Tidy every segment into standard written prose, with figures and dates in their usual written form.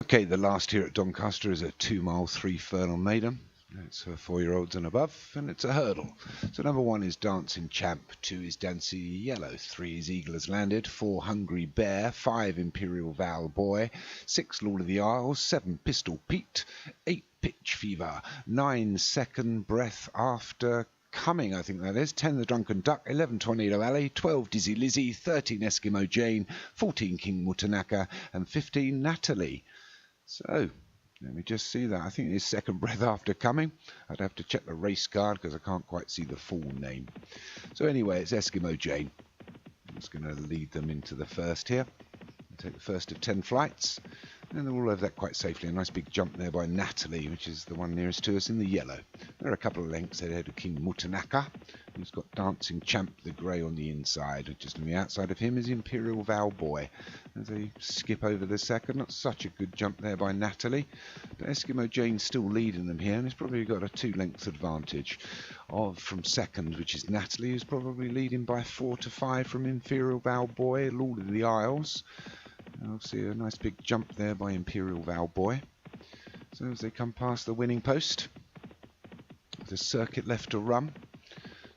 Okay, the last here at Doncaster is a 2-mile, 3 furlong maiden. It's for 4-year-olds and above, and it's a hurdle. So number 1 is Dancing Champ, 2 is Dancy Yellow, 3 is Eagle Has Landed, 4 Hungry Bear, 5 Imperial Val Boy, 6 Lord of the Isles, 7 Pistol Pete, 8 Pitch Fever, 9 Second Breath After Coming, I think that is, 10 The Drunken Duck, 11 Tornado Alley, 12 Dizzy Lizzie, 13 Eskimo Jane, 14 King Mutanaka, and 15 Natalie. So, let me just see that. I think it's Second Breath After Coming. I'd have to check the race card because I can't quite see the full name. So anyway, it's Eskimo Jane. I'm just going to lead them into the first here. I'll take the first of 10 flights. And they're all over that quite safely. A nice big jump there by Natalie, which is the one nearest to us in the yellow. There are a couple of lengths ahead of King Mutanaka, who's got Dancing Champ, the grey, on the inside. Just on the outside of him is Imperial Val Boy. As they skip over the second, not such a good jump there by Natalie. But Eskimo Jane's still leading them here, and he's probably got a 2-length advantage from second, which is Natalie, who's probably leading by 4 to 5 from Imperial Val Boy, Lord of the Isles. I'll see a nice big jump there by Imperial Val Boy. So as they come past the winning post, the circuit left to run,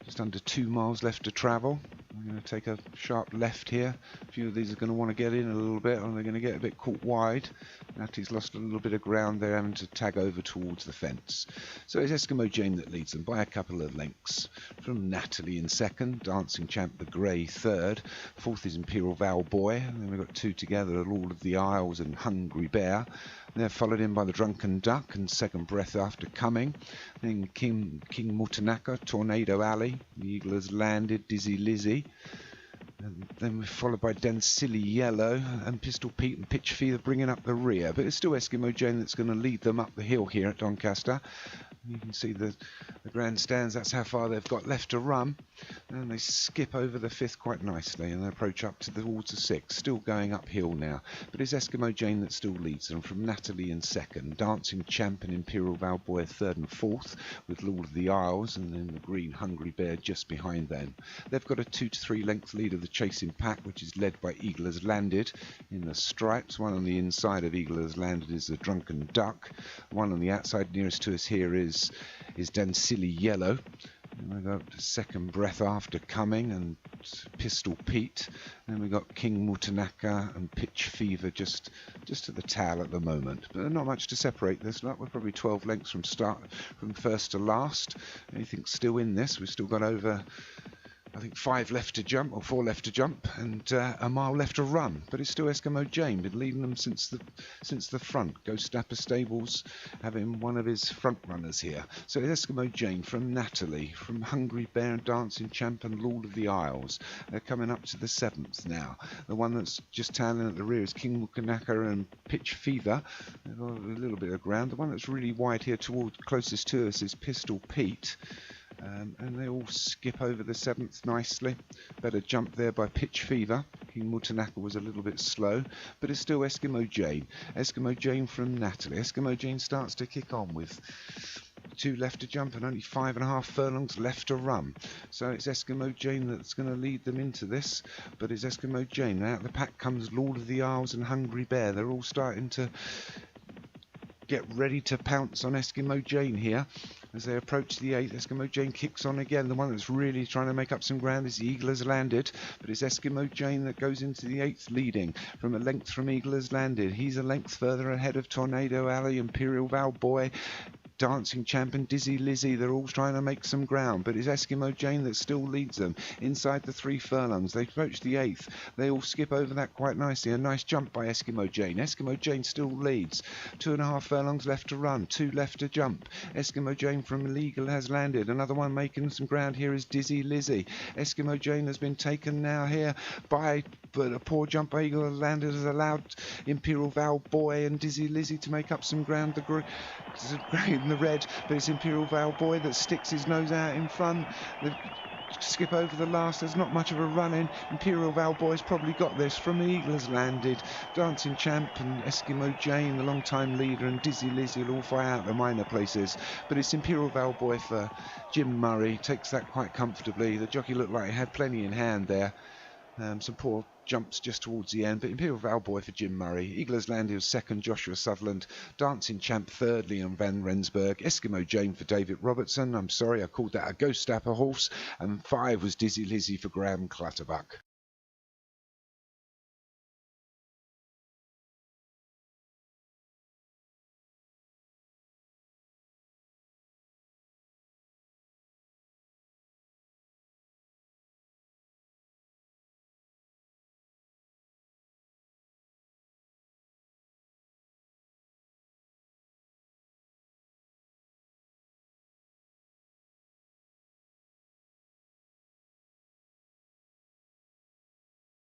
just under 2 miles left to travel. I'm going to take a sharp left here. A few of these are going to want to get in a little bit, and they're going to get a bit caught wide. Natalie's lost a little bit of ground there, having to tag over towards the fence. So it's Eskimo Jane that leads them by a couple of lengths. From Natalie in second, Dancing Champ the Grey third, fourth is Imperial Val Boy, and then we've got 2 together, Lord of the Isles and Hungry Bear. They're followed in by the Drunken Duck and Second Breath After Coming. Then King Mutanaka, Tornado Alley, the Eagle Has Landed, Dizzy Lizzie. And then we're followed by Dancily Yellow and Pistol Pete and Pitch Fever bringing up the rear. But it's still Eskimo Jane that's going to lead them up the hill here at Doncaster. You can see the grandstands, that's how far they've got left to run. And they skip over the 5th quite nicely and they approach up towards the 6th, still going uphill now. But it's Eskimo Jane that still leads them, from Natalie in second, Dancing Champ and Imperial Val Boy 3rd and 4th, with Lord of the Isles and then the green Hungry Bear just behind them. They've got a 2 to 3 length lead of the chasing pack, which is led by Eagle Has Landed in the stripes. One on the inside of Eagle Has Landed is the Drunken Duck. One on the outside nearest to us here is Dancily Yellow. And we've got Second Breath After Coming and Pistol Pete. Then we've got King Mutanaka and Pitch Fever just at the tail at the moment. But not much to separate this lot. We're probably 12 lengths from first to last. Anything's still in this. We've still got over, I think, 5 left to jump, or 4 left to jump, and a mile left to run. But it's still Eskimo Jane, been leading them since the front. Ghost Snapper Stables having one of his front runners here. So it's Eskimo Jane from Natalie, from Hungry Bear and Dancing Champ and Lord of the Isles. They're coming up to the 7th now. The one that's just tailing at the rear is King Mutanaka and Pitch Fever. They've got a little bit of ground. The one that's really wide here closest to us is Pistol Pete. And they all skip over the 7th nicely. Better jump there by Pitch Fever. King Mutanaka was a little bit slow, but it's still Eskimo Jane. Eskimo Jane from Natalie. Eskimo Jane starts to kick on with 2 left to jump and only 5.5 furlongs left to run. So it's Eskimo Jane that's going to lead them into this, but it's Eskimo Jane. Out of the pack comes Lord of the Isles and Hungry Bear. They're all starting to get ready to pounce on Eskimo Jane here. As they approach the 8th, Eskimo Jane kicks on again. The one that's really trying to make up some ground is the Eagle Has Landed, but it's Eskimo Jane that goes into the 8th leading from a length from Eagle Has Landed. He's a length further ahead of Tornado Alley, Imperial Val Boy, Dancing Champ and Dizzy Lizzie. They're all trying to make some ground, but it's Eskimo Jane that still leads them inside the 3 furlongs. They approach the 8th. They all skip over that quite nicely. A nice jump by Eskimo Jane. Eskimo Jane still leads. 2.5 furlongs left to run, 2 left to jump. Eskimo Jane from Eagle Has Landed. Another one making some ground here is Dizzy Lizzie. Eskimo Jane has been taken now here but a poor jump by Eagle Has Landed has allowed Imperial Val Boy and Dizzy Lizzie to make up some ground. The grey in the red, but it's Imperial Val Boy that sticks his nose out in front. They skip over the last. There's not much of a run in. Imperial Val Boy's probably got this. From Eagle Has Landed, Dancing Champ and Eskimo Jane, the long-time leader, and Dizzy Lizzie will all fly out the minor places. But it's Imperial Val Boy for Jim Murray. Takes that quite comfortably. The jockey looked like he had plenty in hand there. Some poor jumps just towards the end, but Imperial Valboy for Jim Murray. Eagler's Landy was second, Joshua Sutherland. Dancing Champ third, Leon Van Rensburg. Eskimo Jane for David Robertson. I'm sorry, I called that a Ghost Stapper horse. And 5 was Dizzy Lizzy for Graham Clutterbuck.